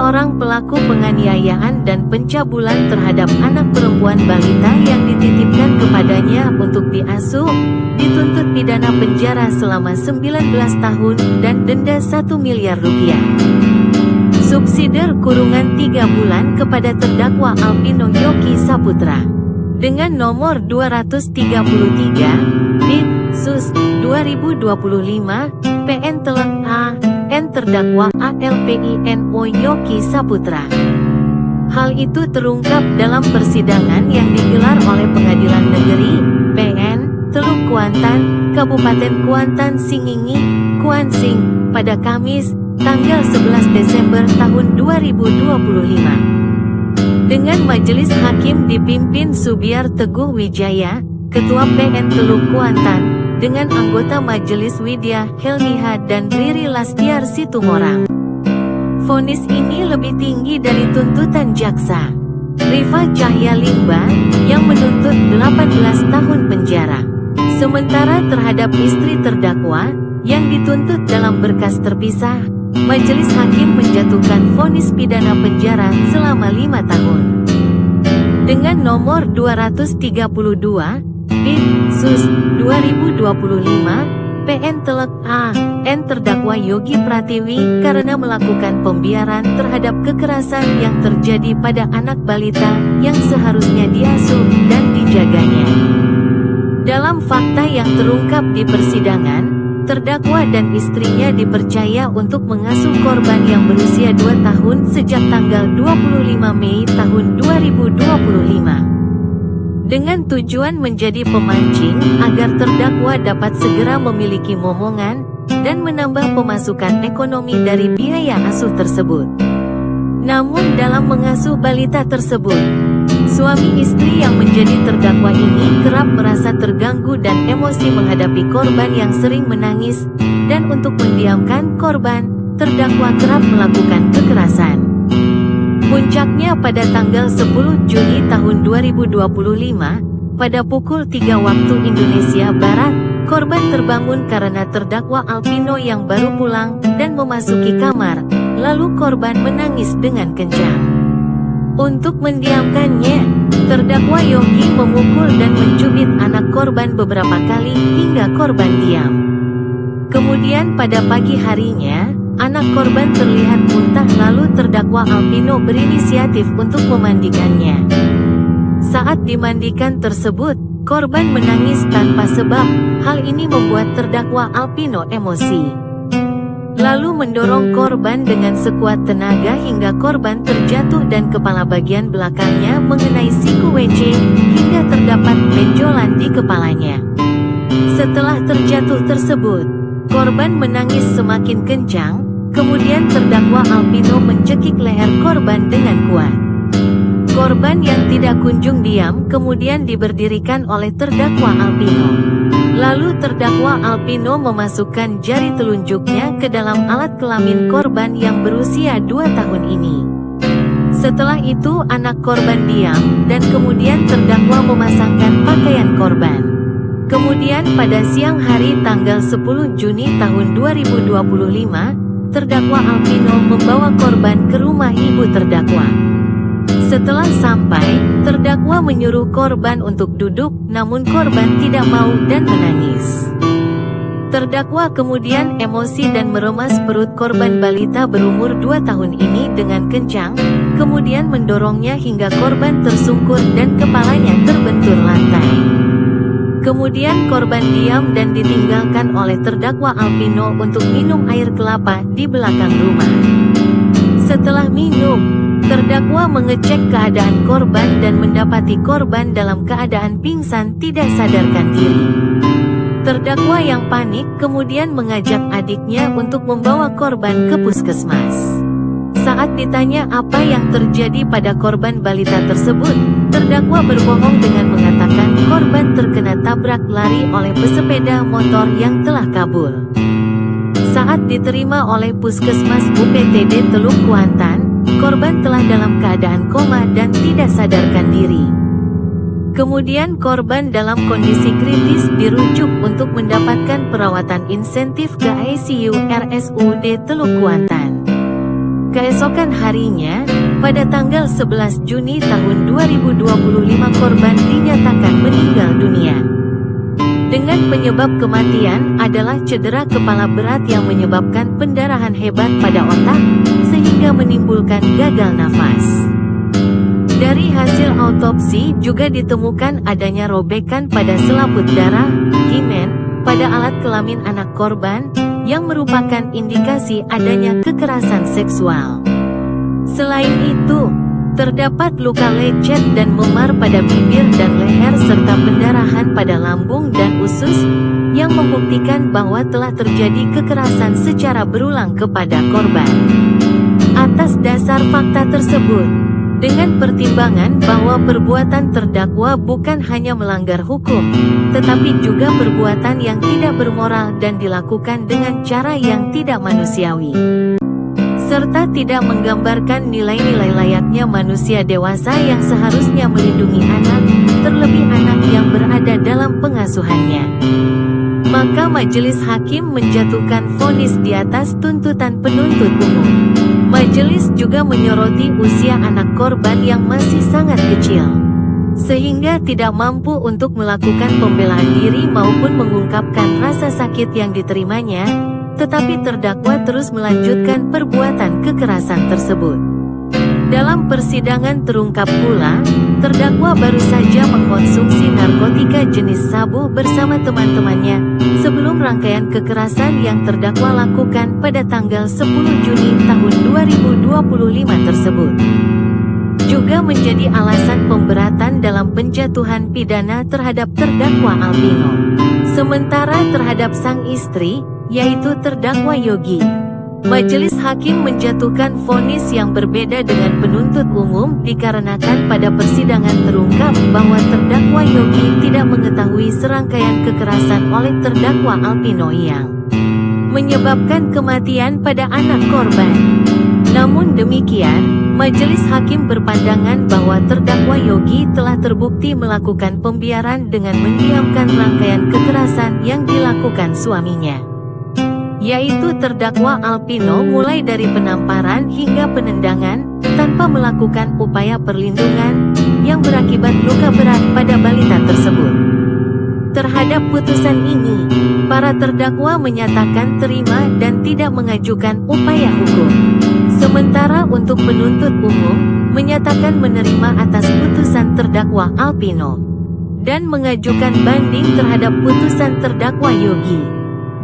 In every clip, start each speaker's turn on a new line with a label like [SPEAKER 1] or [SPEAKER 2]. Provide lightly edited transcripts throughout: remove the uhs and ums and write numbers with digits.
[SPEAKER 1] seorang pelaku penganiayaan dan pencabulan terhadap anak perempuan balita yang dititipkan kepadanya untuk diasuh, dituntut pidana penjara selama 19 tahun dan denda 1 miliar rupiah. Subsidiar kurungan 3 bulan kepada terdakwa Alpino Yogi Saputra. Dengan nomor 233, Bid, Sus, 2025, PN Telek A, N terdakwa ALPINO Yogi Saputra. Hal itu terungkap dalam persidangan yang digelar oleh Pengadilan Negeri, PN, Teluk Kuantan, Kabupaten Kuantan Singingi, Kuansing, pada Kamis, tanggal 11 Desember tahun 2025. Dengan majelis hakim dipimpin Subiar Teguh Wijaya, Ketua PN Teluk Kuantan, dengan anggota Majelis Widya Helmiha dan Riri Lastiar Situmorang. Vonis ini lebih tinggi dari tuntutan jaksa, Rifa Cahya Limba, yang menuntut 18 tahun penjara. Sementara terhadap istri terdakwa, yang dituntut dalam berkas terpisah, majelis hakim menjatuhkan vonis pidana penjara selama 5 tahun. Dengan nomor 232, Bid, Sus, 2025, PN Telek A, N terdakwa Yogi Pratiwi karena melakukan pembiaran terhadap kekerasan yang terjadi pada anak balita yang seharusnya diasuh dan dijaganya. Dalam fakta yang terungkap di persidangan, terdakwa dan istrinya dipercaya untuk mengasuh korban yang berusia 2 tahun sejak tanggal 25 Mei tahun 2025. Dengan tujuan menjadi pemancing agar terdakwa dapat segera memiliki momongan dan menambah pemasukan ekonomi dari biaya asuh tersebut. Namun dalam mengasuh balita tersebut, suami istri yang menjadi terdakwa ini kerap merasa terganggu dan emosi menghadapi korban yang sering menangis, dan untuk mendiamkan korban, terdakwa kerap melakukan kekerasan. Puncaknya pada tanggal 10 Juni tahun 2025, pada pukul 3 waktu Indonesia Barat, korban terbangun karena terdakwa Alpino yang baru pulang dan memasuki kamar, lalu korban menangis dengan kencang. Untuk mendiamkannya, terdakwa Yogi memukul dan mencubit anak korban beberapa kali hingga korban diam. Kemudian pada pagi harinya, anak korban terlihat muntah, lalu terdakwa Alpino berinisiatif untuk memandikannya. Saat dimandikan tersebut, korban menangis tanpa sebab. Hal ini membuat terdakwa Alpino emosi, lalu mendorong korban dengan sekuat tenaga hingga korban terjatuh dan kepala bagian belakangnya mengenai siku WC hingga terdapat benjolan di kepalanya. Setelah terjatuh tersebut, korban menangis semakin kencang. Kemudian terdakwa Alpino mencekik leher korban dengan kuat. Korban yang tidak kunjung diam kemudian diberdirikan oleh terdakwa Alpino. Lalu terdakwa Alpino memasukkan jari telunjuknya ke dalam alat kelamin korban yang berusia 2 tahun ini. Setelah itu anak korban diam dan kemudian terdakwa memasangkan pakaian korban. Kemudian pada siang hari tanggal 10 Juni tahun 2025, terdakwa Alpino membawa korban ke rumah ibu terdakwa. Setelah sampai, terdakwa menyuruh korban untuk duduk, namun korban tidak mau dan menangis. Terdakwa kemudian emosi dan meremas perut korban balita berumur 2 tahun ini dengan kencang, kemudian mendorongnya hingga korban tersungkur dan kepalanya terbentur lantai. Kemudian korban diam dan ditinggalkan oleh terdakwa Alpino untuk minum air kelapa di belakang rumah. Setelah minum, terdakwa mengecek keadaan korban dan mendapati korban dalam keadaan pingsan tidak sadarkan diri. Terdakwa yang panik kemudian mengajak adiknya untuk membawa korban ke puskesmas. Saat ditanya apa yang terjadi pada korban balita tersebut, terdakwa berbohong dengan mengatakan korban terkena tabrak lari oleh pesepeda motor yang telah kabur. Saat diterima oleh Puskesmas UPTD Teluk Kuantan, korban telah dalam keadaan koma dan tidak sadarkan diri. Kemudian korban dalam kondisi kritis dirujuk untuk mendapatkan perawatan insentif ke ICU RSUD Teluk Kuantan. Keesokan harinya, pada tanggal 11 Juni tahun 2025 korban dinyatakan meninggal dunia. Dengan penyebab kematian adalah cedera kepala berat yang menyebabkan pendarahan hebat pada otak, sehingga menimbulkan gagal nafas. Dari hasil autopsi juga ditemukan adanya robekan pada selaput darah, himen, pada alat kelamin anak korban, yang merupakan indikasi adanya kekerasan seksual. Selain itu, terdapat luka lecet dan memar pada bibir dan leher serta pendarahan pada lambung dan usus, yang membuktikan bahwa telah terjadi kekerasan secara berulang kepada korban. Atas dasar fakta tersebut, dengan pertimbangan bahwa perbuatan terdakwa bukan hanya melanggar hukum, tetapi juga perbuatan yang tidak bermoral dan dilakukan dengan cara yang tidak manusiawi, serta tidak menggambarkan nilai-nilai layaknya manusia dewasa yang seharusnya melindungi anak, terlebih anak yang berada dalam pengasuhannya, maka majelis hakim menjatuhkan vonis di atas tuntutan penuntut umum. Majelis juga menyoroti usia anak korban yang masih sangat kecil, sehingga tidak mampu untuk melakukan pembelaan diri maupun mengungkapkan rasa sakit yang diterimanya, tetapi terdakwa terus melanjutkan perbuatan kekerasan tersebut. Dalam persidangan terungkap pula, terdakwa baru saja mengkonsumsi narkotika jenis sabu bersama teman-temannya, sebelum rangkaian kekerasan yang terdakwa lakukan pada tanggal 10 Juni tahun 2025 tersebut. Juga menjadi alasan pemberatan dalam penjatuhan pidana terhadap terdakwa Alpino. Sementara terhadap sang istri, yaitu terdakwa Yogi, majelis hakim menjatuhkan vonis yang berbeda dengan penuntut umum dikarenakan pada persidangan terungkap bahwa terdakwa Yogi tidak mengetahui serangkaian kekerasan oleh terdakwa Alpino yang menyebabkan kematian pada anak korban. Namun demikian, majelis hakim berpandangan bahwa terdakwa Yogi telah terbukti melakukan pembiaran dengan mendiamkan rangkaian kekerasan yang dilakukan suaminya, yaitu terdakwa Alpino, mulai dari penamparan hingga penendangan, tanpa melakukan upaya perlindungan, yang berakibat luka berat pada balita tersebut. Terhadap putusan ini, para terdakwa menyatakan terima dan tidak mengajukan upaya hukum. Sementara untuk penuntut umum, menyatakan menerima atas putusan terdakwa Alpino, dan mengajukan banding terhadap putusan terdakwa Yogi.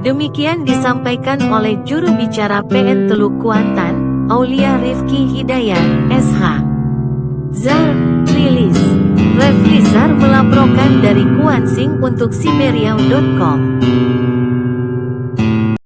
[SPEAKER 1] Demikian disampaikan oleh juru bicara PN Teluk Kuantan, Aulia Rifki Hidayat, SH. ZAR, rilis. Refli Zar melaporkan dari Kuansing untuk Siberiau.com.